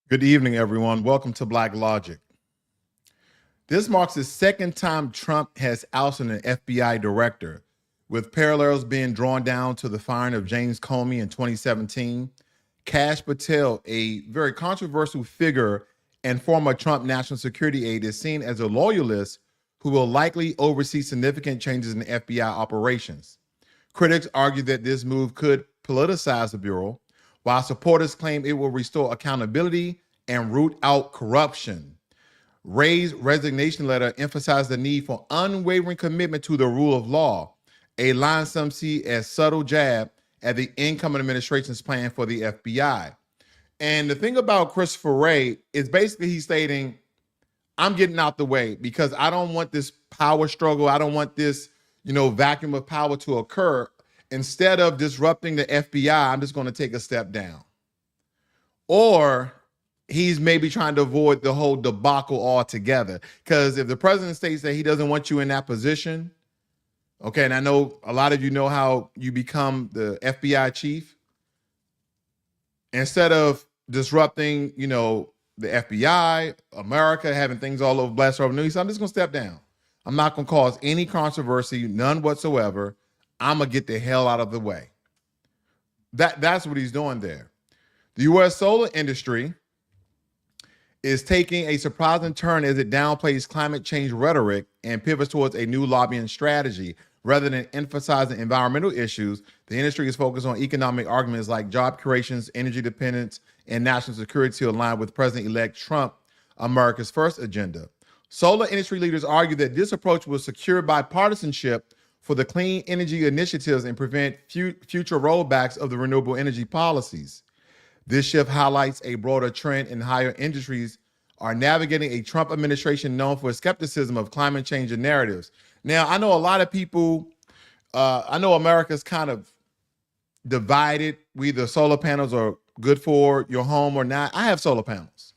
Good evening, everyone. Welcome to Black Logic. This marks the second time Trump has ousted an FBI director, with parallels being drawn down to the firing of James Comey in 2017. Kash Patel, a very controversial figure and former Trump national security aide, is seen as a loyalist who will likely oversee significant changes in FBI operations. Critics argue that this move could politicize the Bureau, while supporters claim it will restore accountability and root out corruption. Wray's resignation letter emphasized the need for unwavering commitment to the rule of law, a line some see as subtle jab at the incoming administration's plan for the FBI. And the thing about Christopher Wray is basically he's stating, I'm getting out the way because I don't want this power struggle. I don't want this, vacuum of power to occur. Instead of disrupting the FBI, I'm just going to take a step down. Or he's maybe trying to avoid the whole debacle altogether. Because if the president states that he doesn't want you in that position, okay, and I know a lot of you know how you become the FBI chief. Instead of disrupting, the FBI, America, having things all over blast over news, I'm just going to step down. I'm not going to cause any controversy, none whatsoever. I'm going to get the hell out of the way. That's what he's doing there. The U.S. solar industry is taking a surprising turn as it downplays climate change rhetoric and pivots towards a new lobbying strategy. Rather than emphasizing environmental issues, the industry is focused on economic arguments like job creations, energy dependence, and national security to align with President-elect Trump, America's first agenda. Solar industry leaders argue that this approach will secure bipartisanship for the clean energy initiatives and prevent future rollbacks of the renewable energy policies. This shift highlights a broader trend in higher industries are navigating a Trump administration known for skepticism of climate change and narratives. Now, I know a lot of people, I know America's kind of divided. Whether solar panels are good for your home or not. I have solar panels.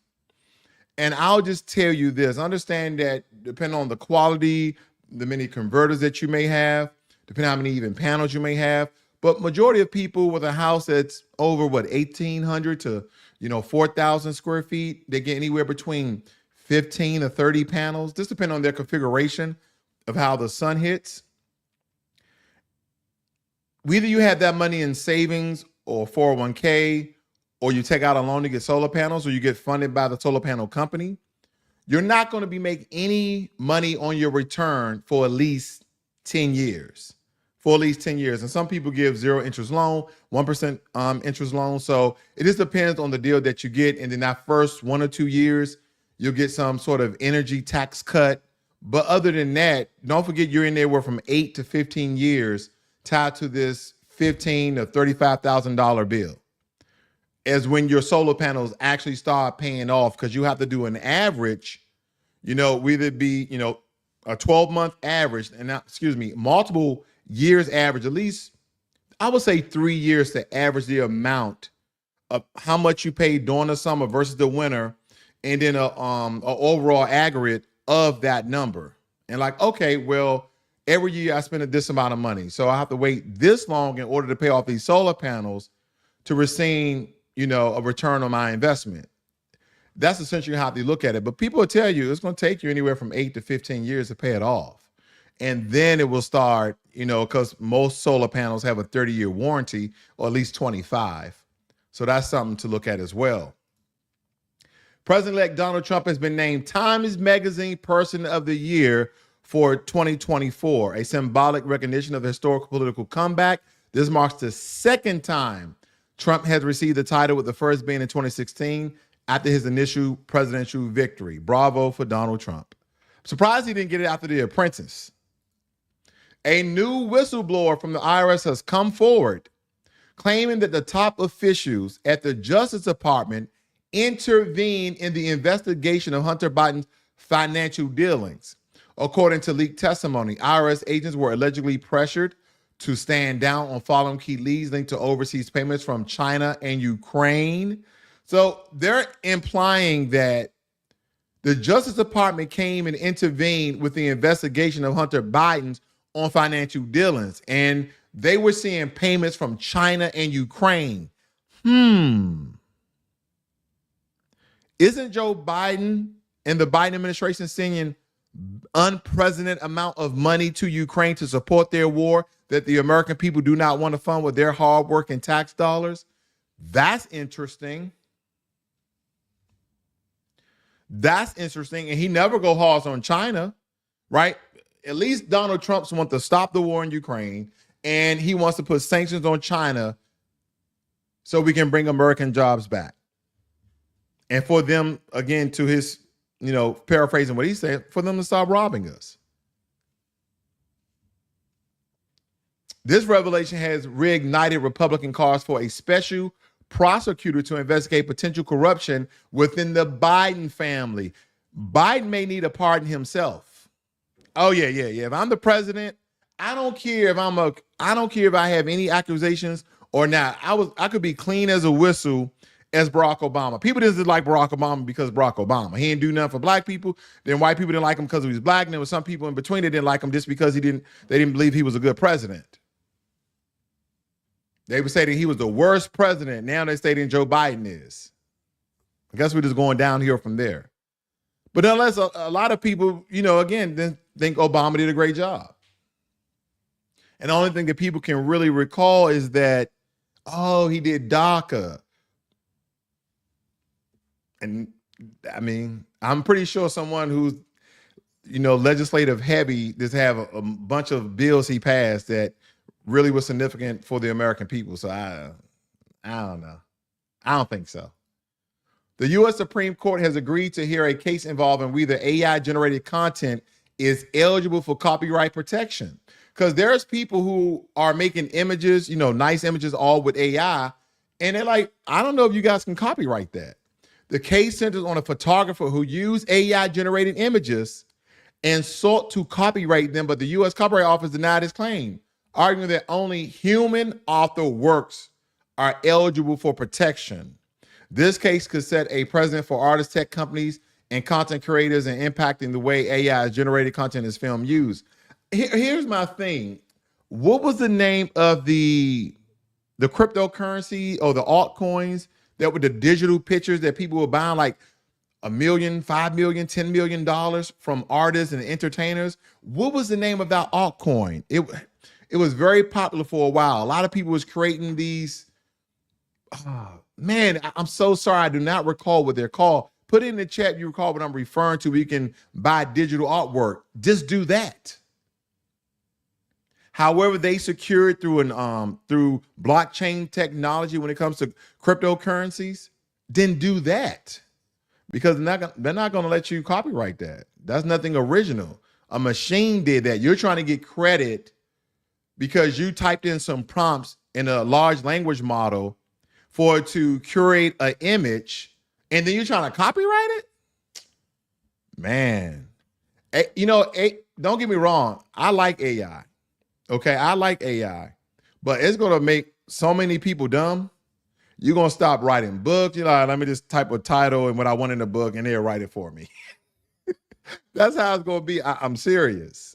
And I'll just tell you this, understand that depending on the quality, the many converters that you may have, depending on how many even panels you may have, but majority of people with a house that's over 1,800 to 4,000 square feet, they get anywhere between 15 to 30 panels, just depending on their configuration of how the sun hits. Whether you have that money in savings or 401k, or you take out a loan to get solar panels, or you get funded by the solar panel company, you're not going to be making any money on your return for at least 10 years. And some people give 0 interest loan, 1% interest loan. So it just depends on the deal that you get. And then that first 1 or 2 years, you'll get some sort of energy tax cut. But other than that, don't forget you're in there where from 8 to 15 years tied to this $15,000 to $35,000 bill. As when your solar panels actually start paying off, because you have to do an average, whether it be, a 12-month average, and now, multiple years average, at least I would say 3 years to average the amount of how much you pay during the summer versus the winter, and then a overall aggregate of that number. And like, okay, well, every year I spend this amount of money, so I have to wait this long in order to pay off these solar panels to receive, a return on my investment. That's essentially how they look at it. But people will tell you it's going to take you anywhere from 8 to 15 years to pay it off. And then it will start, because most solar panels have a 30-year warranty, or at least 25. So that's something to look at as well. President-elect Donald Trump has been named Times Magazine Person of the Year for 2024, a symbolic recognition of the historical political comeback. This marks the second time Trump has received the title, with the first being in 2016 after his initial presidential victory. Bravo for Donald Trump. Surprised he didn't get it after The Apprentice. A new whistleblower from the IRS has come forward claiming that the top officials at the Justice Department intervened in the investigation of Hunter Biden's financial dealings. According to leaked testimony, IRS agents were allegedly pressured to stand down on following key leads linked to overseas payments from China and Ukraine. So they're implying that the Justice Department came and intervened with the investigation of Hunter Biden's on financial dealings, and they were seeing payments from China and Ukraine. Isn't Joe Biden and the Biden administration sending unprecedented amount of money to Ukraine to support their war that the American people do not want to fund with their hard work and tax dollars? That's interesting. That's interesting. And he never go hard on China, right? At least Donald Trump wants to stop the war in Ukraine, and he wants to put sanctions on China so we can bring American jobs back. And for them, again, to his, paraphrasing what he said, for them to stop robbing us. This revelation has reignited Republican calls for a special prosecutor to investigate potential corruption within the Biden family. Biden may need a pardon himself. Oh, yeah. If I'm the president, I don't care if I have any accusations or not. I could be clean as a whistle as Barack Obama. People didn't like Barack Obama because Barack Obama. He didn't do nothing for black people. Then white people didn't like him because he was black. And there were some people in between that didn't like him just because they didn't believe he was a good president. They would say that he was the worst president. Now they say that Joe Biden is. I guess we're just going downhill from there. But unless a lot of people, again, then think Obama did a great job. And the only thing that people can really recall is that, he did DACA. And I mean, I'm pretty sure someone who's, legislative heavy, just have a bunch of bills he passed that really was significant for the American people. So I don't know. I don't think so. The U.S. Supreme Court has agreed to hear a case involving whether AI-generated content is eligible for copyright protection. Because there's people who are making images, nice images, all with AI, and they're like, I don't know if you guys can copyright that. The case centers on a photographer who used AI-generated images and sought to copyright them, but the U.S. Copyright Office denied his claim, arguing that only human author works are eligible for protection. This case could set a precedent for artists, tech companies, and content creators and impacting the way AI-generated content is film used. Here's my thing. What was the name of the cryptocurrency or the altcoins that were the digital pictures that people were buying like $1 million, $5 million, $10 million from artists and entertainers? What was the name of that altcoin? It was very popular for a while. A lot of people was creating these. Oh, man, I'm so sorry. I do not recall what they're called. Put it in the chat if you recall what I'm referring to. We can buy digital artwork. Just do that. However, they secured through blockchain technology when it comes to cryptocurrencies, then do that. Because they're not going to let you copyright that. That's nothing original. A machine did that. You're trying to get credit because you typed in some prompts in a large language model for it to curate an image, and then you're trying to copyright it? Man. Don't get me wrong. I like AI. Okay, I like AI, but it's going to make so many people dumb. You're going to stop writing books. Let me just type a title and what I want in the book, and they'll write it for me. That's how it's going to be. I'm serious.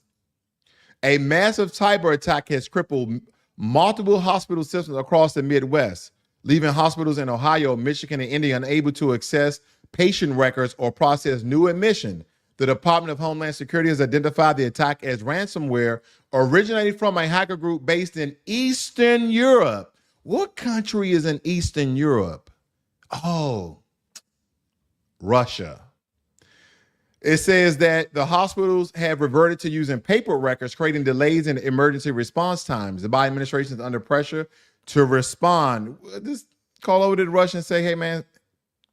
A massive cyber attack has crippled multiple hospital systems across the Midwest, leaving hospitals in Ohio, Michigan, and India unable to access patient records or process new admission. The Department of Homeland Security has identified the attack as ransomware originating from a hacker group based in Eastern Europe. What country is in Eastern Europe? Oh, Russia. It says that the hospitals have reverted to using paper records, creating delays in emergency response times. The Biden administration is under pressure to respond. Just call over to the Russians and say, hey, man,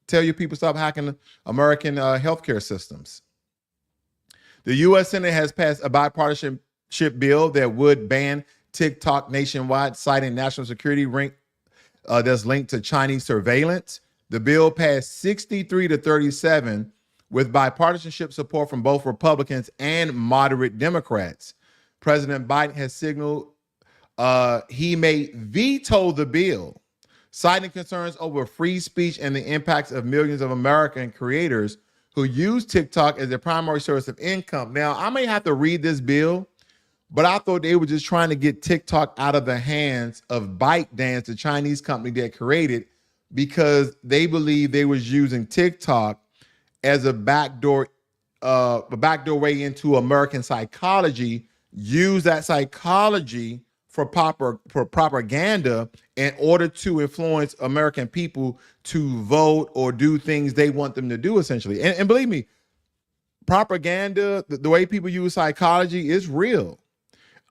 tell your people stop hacking American healthcare systems. The U.S. Senate has passed a bipartisanship bill that would ban TikTok nationwide, citing national security that's linked to Chinese surveillance. The bill passed 63-37 with bipartisanship support from both Republicans and moderate Democrats. President Biden has signaled he may veto the bill, citing concerns over free speech and the impacts of millions of American creators who use TikTok as their primary source of income. Now, I may have to read this bill, but I thought they were just trying to get TikTok out of the hands of ByteDance, the Chinese company that created, because they believe they was using TikTok as a backdoor way into American psychology, use that psychology for propaganda in order to influence American people to vote or do things they want them to do, essentially. And believe me, propaganda, the way people use psychology is real.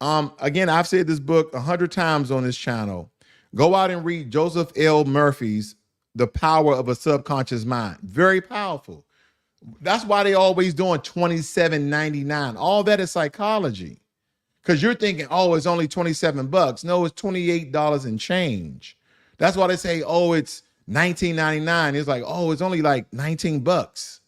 Again, I've said this book 100 times on this channel. Go out and read Joseph L. Murphy's The Power of a Subconscious Mind. Very powerful. That's why they always doing $27.99. All that is psychology. Because you're thinking, oh, it's only $27. No, it's $28 and change. That's why they say, oh, it's $19.99. It's like, oh, it's only like $19.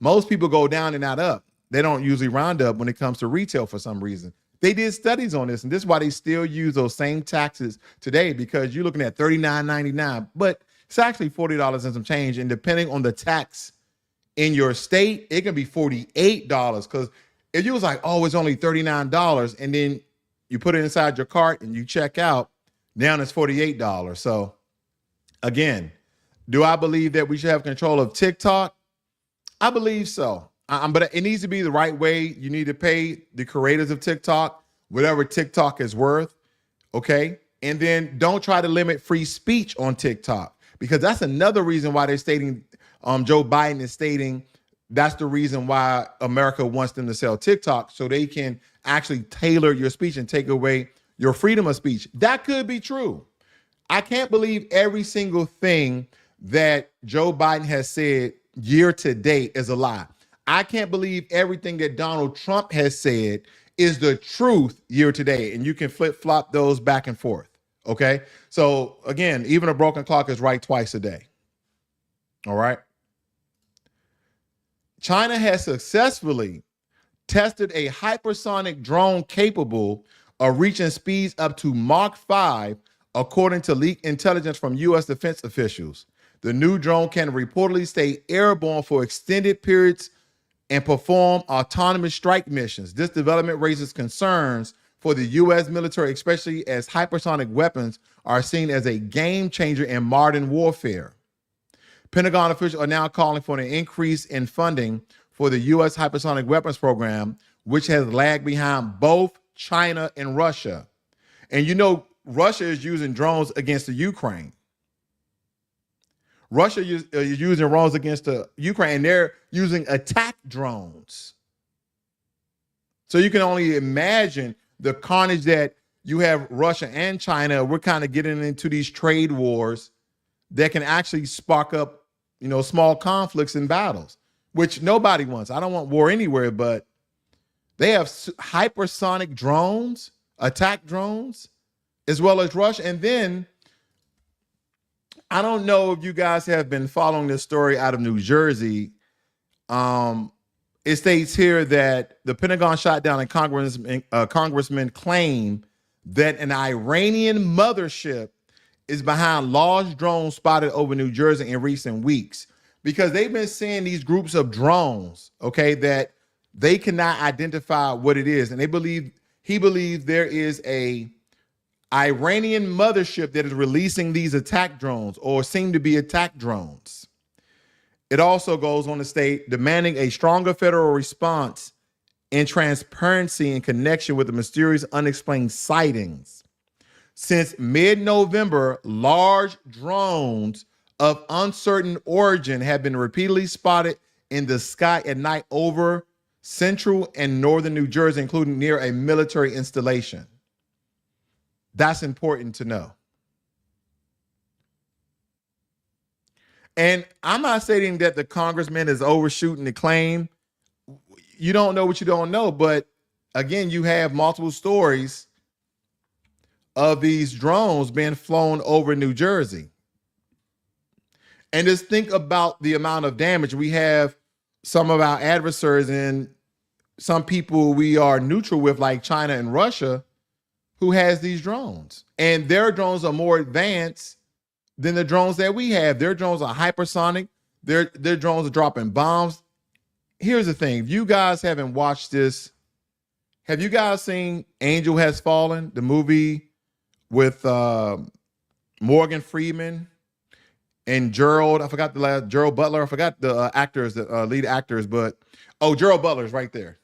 Most people go down and not up. They don't usually round up when it comes to retail for some reason. They did studies on this, and this is why they still use those same taxes today, because you're looking at $39.99, but it's actually $40 and some change. And depending on the tax in your state, it can be $48. Because if you was like, oh, it's only $39, and then you put it inside your cart and you check out, now it's $48. So again, do I believe that we should have control of TikTok? I believe so. But it needs to be the right way. You need to pay the creators of TikTok whatever TikTok is worth, okay? And then don't try to limit free speech on TikTok, because that's another reason why they're stating, Joe Biden is stating that's the reason why America wants them to sell TikTok, so they can actually tailor your speech and take away your freedom of speech. That could be true. I can't believe every single thing that Joe Biden has said year to date is a lie. I can't believe everything that Donald Trump has said is the truth year to date. And you can flip-flop those back and forth, okay? So again, even a broken clock is right twice a day, all right? China has successfully tested a hypersonic drone capable of reaching speeds up to Mach 5, according to leaked intelligence from U.S. defense officials. The new drone can reportedly stay airborne for extended periods and perform autonomous strike missions. This development raises concerns for the U.S. military, especially as hypersonic weapons are seen as a game changer in modern warfare. Pentagon officials are now calling for an increase in funding for the U.S. hypersonic weapons program, which has lagged behind both China and Russia. And you know, Russia is using drones against the Ukraine. Russia is using drones against the Ukraine, and they're using attack drones. So you can only imagine the carnage that you have Russia and China. We're kind of getting into these trade wars that can actually spark up, you know, small conflicts and battles, which nobody wants. I don't want war anywhere, but they have hypersonic drones, attack drones, as well as Russia. And then I don't know if you guys have been following this story out of New Jersey. It states here that the Pentagon shot down a congressman claim that an Iranian mothership is behind large drones spotted over New Jersey in recent weeks, because they've been seeing these groups of drones, okay, that they cannot identify what it is. And he believes there is a Iranian mothership that is releasing these attack drones, or seem to be attack drones. It also goes on to state demanding a stronger federal response and transparency in connection with the mysterious unexplained sightings. Since mid-November, large drones of uncertain origin have been repeatedly spotted in the sky at night over central and northern New Jersey, including near a military installation. That's important to know. And I'm not stating that the congressman is overshooting the claim. You don't know what you don't know. But again, you have multiple stories of these drones being flown over New Jersey. And just think about the amount of damage. We have some of our adversaries and some people we are neutral with, like China and Russia, who has these drones. And their drones are more advanced than the drones that we have. Their drones are hypersonic. Their drones are dropping bombs. Here's the thing. If you guys haven't watched this, have you guys seen Angel Has Fallen, the movie with Morgan Freeman? and Gerald, I forgot the last, Gerald Butler, I forgot the actors, the lead actors, but Gerald Butler's right there.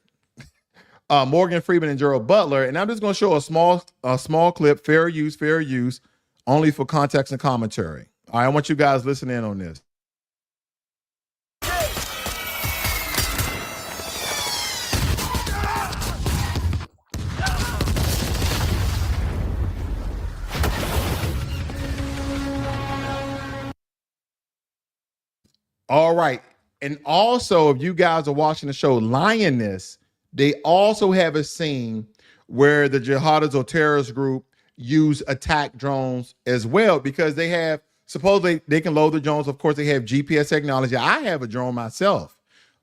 Morgan Freeman and Gerald Butler. And I'm just going to show a small clip, fair use, only for context and commentary. All right, I want you guys to listen in on this. All right. And also, if you guys are watching the show Lioness, they also have a scene where the jihadists or terrorist group use attack drones as well, because they have, supposedly they can load the drones. Of course, they have GPS technology. I have a drone myself.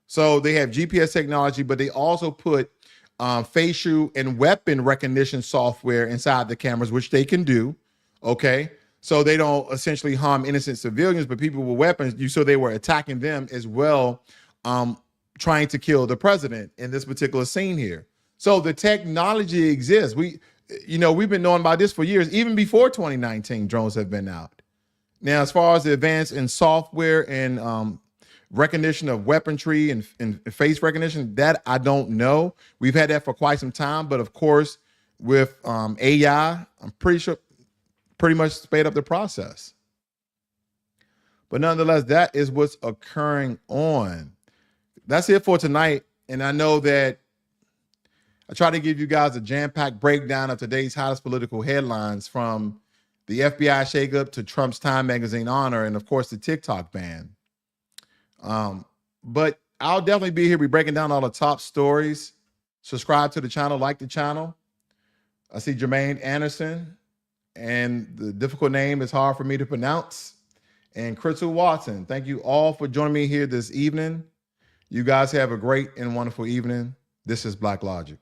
So they have GPS technology, but they also put facial and weapon recognition software inside the cameras, which they can do. Okay. So they don't essentially harm innocent civilians, but people with weapons, so they were attacking them as well, trying to kill the president in this particular scene here. So the technology exists. We've been knowing about this for years. Even before 2019, drones have been out. Now, as far as the advance in software and recognition of weaponry and face recognition, that I don't know. We've had that for quite some time, but of course, with AI, I'm pretty much sped up the process. But nonetheless, that is what's occurring on. That's it for tonight. And I know that I try to give you guys a jam-packed breakdown of today's hottest political headlines, from the FBI shakeup to Trump's Time Magazine honor, and of course the TikTok ban. But I'll definitely be here. Be breaking down all the top stories. Subscribe to the channel, like the channel. I see Jermaine Anderson, and the difficult name is hard for me to pronounce. And Crystal Watson, thank you all for joining me here this evening. You guys have a great and wonderful evening. This is Black Logic.